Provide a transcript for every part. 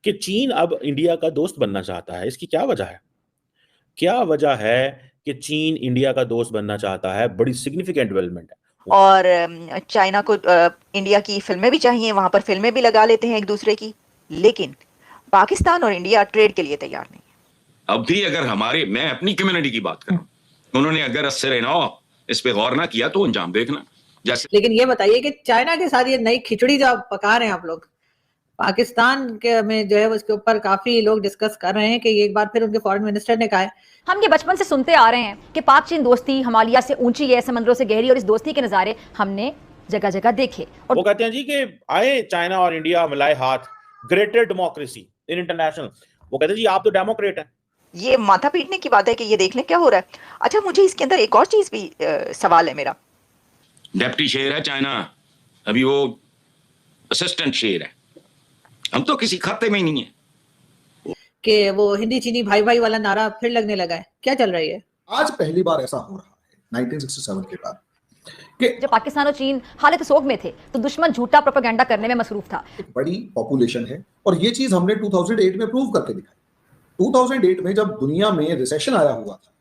कि चीन अब इंडिया का दोस्त बनना चाहता है। इसकी क्या वजह है? क्या वजह है कि चीन इंडिया का दोस्त बनना चाहता है? बड़ी सिग्निफिकेंट डेवलपमेंट है। और चाइना को इंडिया की फिल्में भी चाहिए, वहां पर फिल्में भी लगा लेते हैं एक दूसरे की, लेकिन पाकिस्तान और इंडिया ट्रेड के लिए तैयार नहीं है। अब भी अगर मैं अपनी कम्युनिटी की बात करूं, उन्होंने अगर असर इस पे गौर ना किया तो अंजाम देखना। जैसे लेकिन ये बताइए कि चाइना के साथ ये नई खिचड़ी जो आप पका रहे हैं आप लोग, पाकिस्तान के में जो है उसके ऊपर काफी लोग डिस्कस कर रहे हैं कि एक बार फिर उनके फॉरेन मिनिस्टर ने कहा है, हम ये बचपन से सुनते आ रहे हैं कि पाक चीन दोस्ती हिमालय से ऊंची है, समंदरों से गहरी, और इस दोस्ती के नजारे हमने जगह जगह देखे। और वो कहते हैं जी कि आए चाइना और इंडिया मिलाए हाथ, ग्रेटर डेमोक्रेसी इन इंटरनेशनल। वो कहते हैं जी आप तो डेमोक्रेट हैं। ये माथा पीटने की बात है कि ये देख लें क्या हो रहा है। अच्छा, मुझे इसके अंदर एक और चीज भी सवाल है मेरा। डेप्टी शेर है चाइना, अभी वो असिस्टेंट शेर है, हम तो किसी खाते में ही नहीं है। कि वो हिंदी चीनी भाई भाई वाला नारा फिर लगने लगा है। क्या चल रही है? आज पहली बार ऐसा हो रहा है 1967 के बाद जब पाकिस्तान और चीन हालत सोग में थे तो दुश्मन झूठा प्रोपेगेंडा करने में मसरूफ था। एक बड़ी पॉपुलेशन है और ये चीज हमने 2008 में प्रूव करके दिखाई। 2008 में जब दुनिया में रिसेशन आया हुआ था,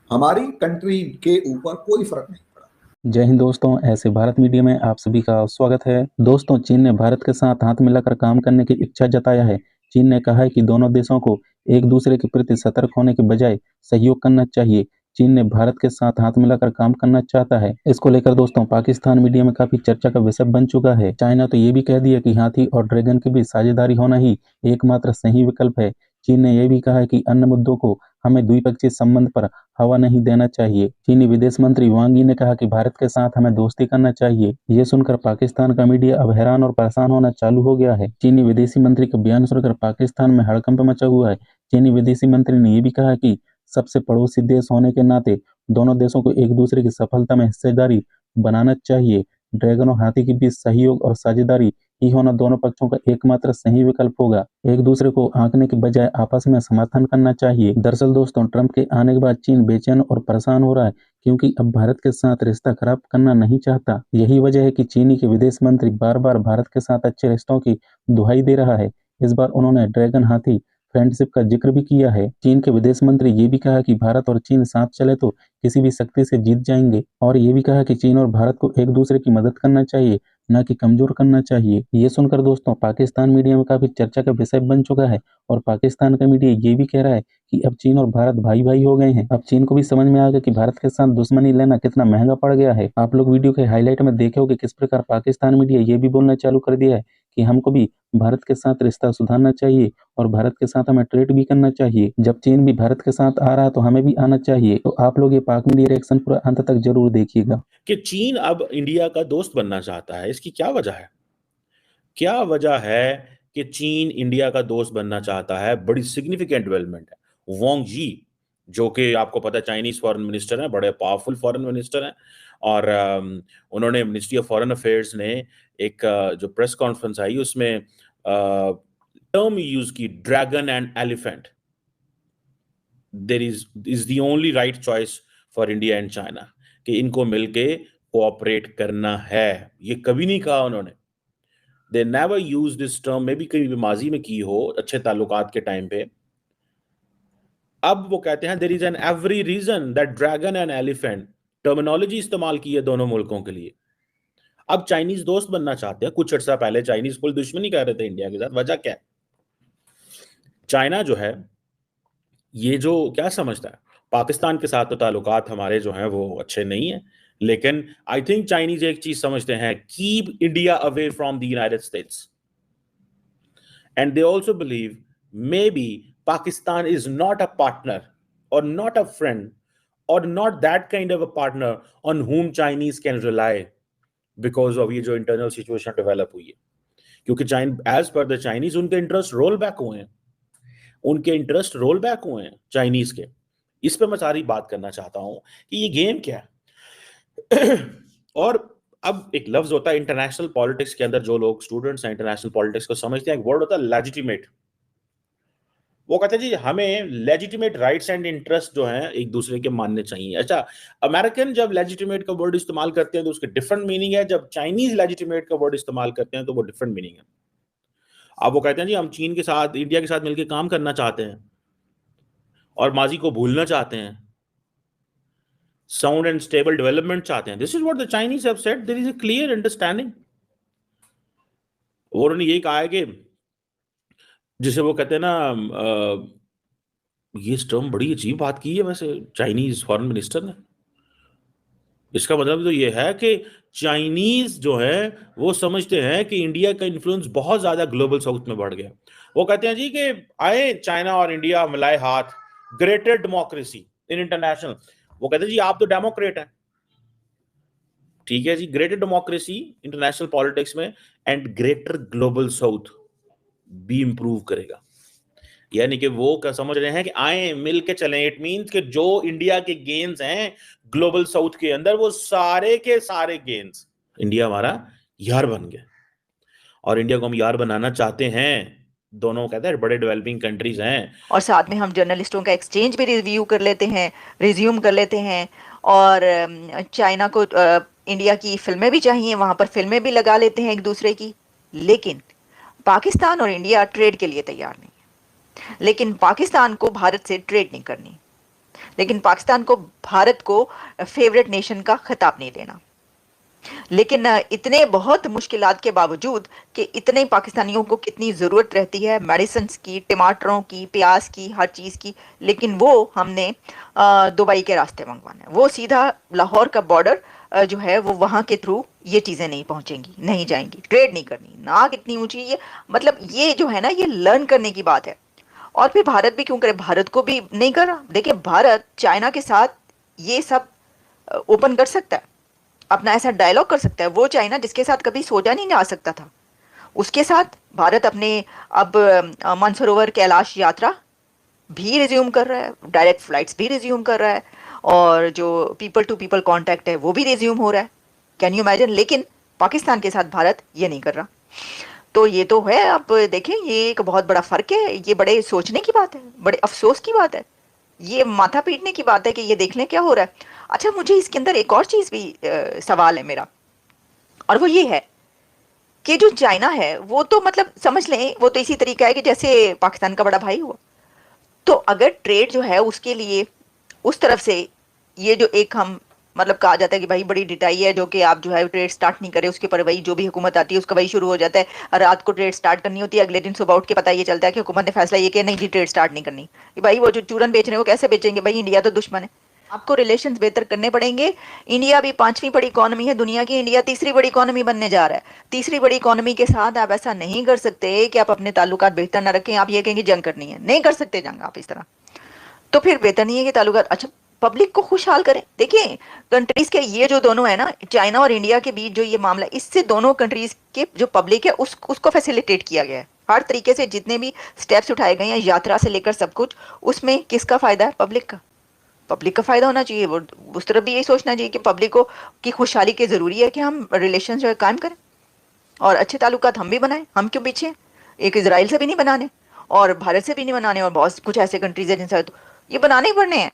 हमारी कंट्री के ऊपर कोई फर्क नहीं पड़ा। जय हिंद दोस्तों, ऐसे भारत मीडिया में आप सभी का स्वागत है। दोस्तों, चीन ने भारत के साथ हाथ मिलाकर काम करने की इच्छा जताया है। चीन ने कहा है कि दोनों देशों को एक दूसरे के प्रति सतर्क होने के बजाय सहयोग करना चाहिए। चीन ने भारत के साथ हाथ मिलाकर काम करना चाहता है। इसको लेकर दोस्तों पाकिस्तान मीडिया में काफी चर्चा का विषय बन चुका है। चाइना तो ये भी कह दिया कि हाथी और ड्रैगन के बीच साझेदारी होना ही एकमात्र सही विकल्प है। चीन ने यह भी कहा है कि अन्य मुद्दों को हमें द्विपक्षीय संबंध पर हवा नहीं देना चाहिए। चीनी विदेश मंत्री वांग यी ने कहा कि भारत के साथ हमें दोस्ती करना चाहिए। ये सुनकर पाकिस्तान का मीडिया अब हैरान और परेशान होना चालू हो गया है। चीनी विदेशी मंत्री का बयान सुनकर पाकिस्तान में हड़कंप मचा हुआ है। चीनी विदेशी मंत्री ने यह भी कहा कि सबसे पड़ोसी देश होने के नाते दोनों देशों को एक दूसरे की सफलता में हिस्सेदारी बनाना चाहिए। ड्रैगन और हाथी के बीच सहयोग और साझेदारी ही होना दोनों पक्षों का एकमात्र सही विकल्प होगा। एक दूसरे को आंकने के बजाय आपस में समर्थन करना चाहिए। दरअसल दोस्तों, ट्रंप के आने के बाद चीन बेचैन और परेशान हो रहा है, क्योंकि अब भारत के साथ रिश्ता खराब करना नहीं चाहता। यही वजह है कि चीनी के विदेश मंत्री बार बार भारत के साथ अच्छे रिश्तों की दुहाई दे रहा है। इस बार उन्होंने ड्रैगन हाथी फ्रेंडशिप का जिक्र भी किया है। चीन के विदेश मंत्री ये भी कहा कि भारत और चीन साथ चले तो किसी भी शक्ति से जीत जाएंगे, और ये भी कहा कि चीन और भारत को एक दूसरे की मदद करना चाहिए, न कि कमजोर करना चाहिए। ये सुनकर दोस्तों पाकिस्तान मीडिया में काफी चर्चा का विषय बन चुका है, और पाकिस्तान का मीडिया ये भी कह रहा है कि अब चीन और भारत भाई भाई हो गए हैं। अब चीन को भी समझ में आ गया कि भारत के साथ दुश्मनी लेना कितना महंगा पड़ गया है। आप लोग वीडियो के हाईलाइट में देखे होंगे किस प्रकार पाकिस्तान मीडिया ये भी बोलना चालू कर दिया है कि हमको भी भारत के साथ रिश्ता सुधारना चाहिए और भारत के साथ हमें ट्रेड भी करना चाहिए। जब चीन भी भारत के साथ आ रहा है तो हमें भी आना चाहिए। तो आप लोग ये पाक मीडिया रिएक्शन पूरा अंत तक जरूर देखिएगा। कि चीन अब इंडिया का दोस्त बनना चाहता है। इसकी क्या वजह है? क्या वजह है कि चीन इंडिया का दोस्त बनना चाहता है? बड़ी सिग्निफिकेंट डेवलपमेंट है। वांग यी, जो कि आपको पता है चाइनीज फॉरेन मिनिस्टर हैं, बड़े पावरफुल फॉरेन मिनिस्टर हैं, और उन्होंने मिनिस्ट्री ऑफ फॉरेन अफेयर्स ने एक जो प्रेस कॉन्फ्रेंस आई उसमें टर्म यूज की, dragon and elephant. There is the only right choice for India and China, कि इनको मिलके कोऑपरेट करना है। ये कभी नहीं कहा उन्होंने। They never use this term, may be कभी भी माजी में की हो अच्छे ताल्लुकात के टाइम पे। अब वो कहते हैं there is an every reason that dragon and elephant terminology इस्तेमाल की है दोनों मुल्कों के लिए। अब चाइनीज दोस्त बनना चाहते हैं। कुछ अर्सा पहले चाइनीज कुल दुश्मनी कर रहे थे इंडिया के साथ। वजह क्या है? चाइना जो है ये जो क्या समझता है, पाकिस्तान के साथ तो ताल्लुकात हमारे जो हैं वो अच्छे नहीं है, लेकिन आई थिंक चाइनीज एक चीज समझते हैं, keep India away from the United states, and they also believe may be Pakistan is not a partner और नॉट अ फ्रेंड और not that kind of a partner on whom Chinese can rely because of ये जो internal situation develop हुई है। क्योंकि as per the Chinese उनके interest roll back हुए हैं, उनके इंटरेस्ट रोल बैक हुए हैं चाइनीज के। इस पे मैं सारी बात करना चाहता हूं कि ये गेम क्या है। और अब एक लफ्ज होता है इंटरनेशनल पॉलिटिक्स के अंदर, जो लोग स्टूडेंट्स हैं इंटरनेशनल पॉलिटिक्स को समझते हैं, एक वर्ड होता है लेजिटिमेट। वो कहते हैं जी हमें लेजिटिमेट राइट्स एंड इंटरेस्ट जो हैं एक दूसरे के मानने चाहिए। अच्छा, अमेरिकन जब लेजिटिमेट का वर्ड इस्तेमाल करते हैं तो उसके डिफरेंट मीनिंग है, जब चाइनीज लेजिटिमेट का वर्ड इस्तेमाल करते हैं तो वो डिफरेंट मीनिंग है। अब वो कहते हैं जी हम चीन के साथ, इंडिया के साथ मिलकर काम करना चाहते हैं और माजी को भूलना चाहते हैं, साउंड एंड स्टेबल डेवलपमेंट चाहते हैं। This is what the Chinese have said, there is a clear understanding. और उन्होंने यही कहा है कि जिसे वो कहते हैं ना, ये टर्म बड़ी अजीब बात की है वैसे चाइनीज फॉरेन मिनिस्टर ने। इसका मतलब तो ये है कि चाइनीज जो है वो समझते हैं कि इंडिया का इन्फ्लुएंस बहुत ज्यादा ग्लोबल साउथ में बढ़ गया। वो कहते हैं जी कि आए चाइना और इंडिया मिलाए हाथ, ग्रेटर डेमोक्रेसी इन इंटरनेशनल। वो कहते हैं जी आप तो डेमोक्रेट हैं, ठीक है जी, ग्रेटर डेमोक्रेसी इंटरनेशनल पॉलिटिक्स में एंड ग्रेटर ग्लोबल साउथ भी इंप्रूव करेगा। यानी कि वो क्या समझ रहे हैं कि आए मिल के चलें। इट मींस कि जो इंडिया के गेन्स हैं ग्लोबल साउथ के अंदर, वो सारे के सारे गेन्स इंडिया हमारा यार बन गया और इंडिया को हम यार बनाना चाहते हैं। दोनों कहते हैं बड़े डेवलपिंग कंट्रीज हैं। और साथ में हम जर्नलिस्टों का एक्सचेंज भी रिव्यू कर लेते हैं, रिज्यूम कर लेते हैं। और चाइना को इंडिया की फिल्में भी चाहिए, वहां पर फिल्में भी लगा लेते हैं एक दूसरे की। लेकिन पाकिस्तान और इंडिया ट्रेड के लिए तैयार नहीं है। लेकिन पाकिस्तान को भारत से ट्रेड नहीं करनी, लेकिन पाकिस्तान को भारत को फेवरेट नेशन का खिताब नहीं देना। लेकिन इतने बहुत मुश्किलात के बावजूद कि इतने पाकिस्तानियों को कितनी ज़रूरत रहती है मेडिसिन की, टमाटरों की, प्याज की, हर चीज़ की, लेकिन वो हमने दुबई के रास्ते मंगवाना है। वो सीधा लाहौर का बॉर्डर जो है वो वहाँ के थ्रू ये चीज़ें नहीं पहुँचेंगी, नहीं जाएंगी, ट्रेड नहीं करनी। नाक इतनी ऊंची, ये मतलब ये जो है ना, ये लर्न करने की बात है। और फिर भारत भी क्यों करे, भारत को भी नहीं कर रहा। देखिए भारत चाइना के साथ ये सब ओपन कर सकता है, अपना ऐसा डायलॉग कर सकता है। वो चाइना जिसके साथ कभी सोचा नहीं जा सकता था, उसके साथ भारत अपने अब मानसरोवर कैलाश यात्रा भी रिज्यूम कर रहा है, डायरेक्ट फ्लाइट्स भी रिज्यूम कर रहा है, और जो पीपल टू पीपल कांटेक्ट है वो भी रिज्यूम हो रहा है। Can you imagine. लेकिन पाकिस्तान के साथ भारत ये नहीं कर रहा। तो ये तो है, आप देखें ये एक बहुत बड़ा फर्क है। ये बड़े सोचने की बात है, बड़े अफसोस की बात है, ये माथा पीटने की बात है कि ये देख लें क्या हो रहा है। अच्छा, मुझे इसके अंदर एक और चीज भी सवाल है मेरा, और वो ये है कि जो चाइना है वो तो मतलब समझ लें वो तो इसी तरीका है कि जैसे पाकिस्तान का बड़ा भाई हुआ। तो अगर ट्रेड जो है उसके लिए उस तरफ से ये जो एक हम मतलब कहा जाता है कि भाई बड़ी डिटाई है जो कि आप जो है ट्रेड स्टार्ट नहीं करें, उसके पर वही जो भी हुकूमत आती है उसका वही शुरू हो जाता है। रात को ट्रेड स्टार्ट करनी होती है, अगले दिन सुबह उठ के पता ये चलता है कि हुकूमत ने फैसला ये किया नहीं जी ट्रेड स्टार्ट नहीं करनी। भाई वो जो चूरन बेच रहे हैं वो कैसे बेचेंगे, भाई इंडिया तो दुश्मन है। आपको रिलेशंस बेहतर करने पड़ेंगे। इंडिया भी 5वीं बड़ी इकोनॉमी है दुनिया की, इंडिया तीसरी बड़ी इकोनॉमी बनने जा रहा है। तीसरी बड़ी इकोनॉमी के साथ आप ऐसा नहीं कर सकते कि आप अपने ताल्लुकात बेहतर ना रखें। आप ये कहेंगे जंग करनी है, नहीं कर सकते जंग आप इस तरह। तो फिर बेहतर नहीं है कि ताल्लुकात, अच्छा पब्लिक को खुशहाल करें। देखिए कंट्रीज के ये जो दोनों है ना, चाइना और इंडिया के बीच जो ये मामला, इससे दोनों कंट्रीज के जो पब्लिक है उसको फैसिलिटेट किया गया है हर तरीके से। जितने भी स्टेप्स उठाए गए हैं यात्रा से लेकर सब कुछ, उसमें किसका फायदा है, पब्लिक का। पब्लिक का फायदा होना चाहिए। वो उस तरफ भी यही सोचना चाहिए कि पब्लिक को की खुशहाली की जरूरी है कि हम रिलेशन जो है कायम करें और अच्छे ताल्लुकात हम भी बनाएं। हम क्यों पीछे, एक इजराइल से भी नहीं बनाने और भारत से भी नहीं बनाने, और बहुत कुछ ऐसे कंट्रीज है जिनसे तो ये बनाने ही पड़ने हैं।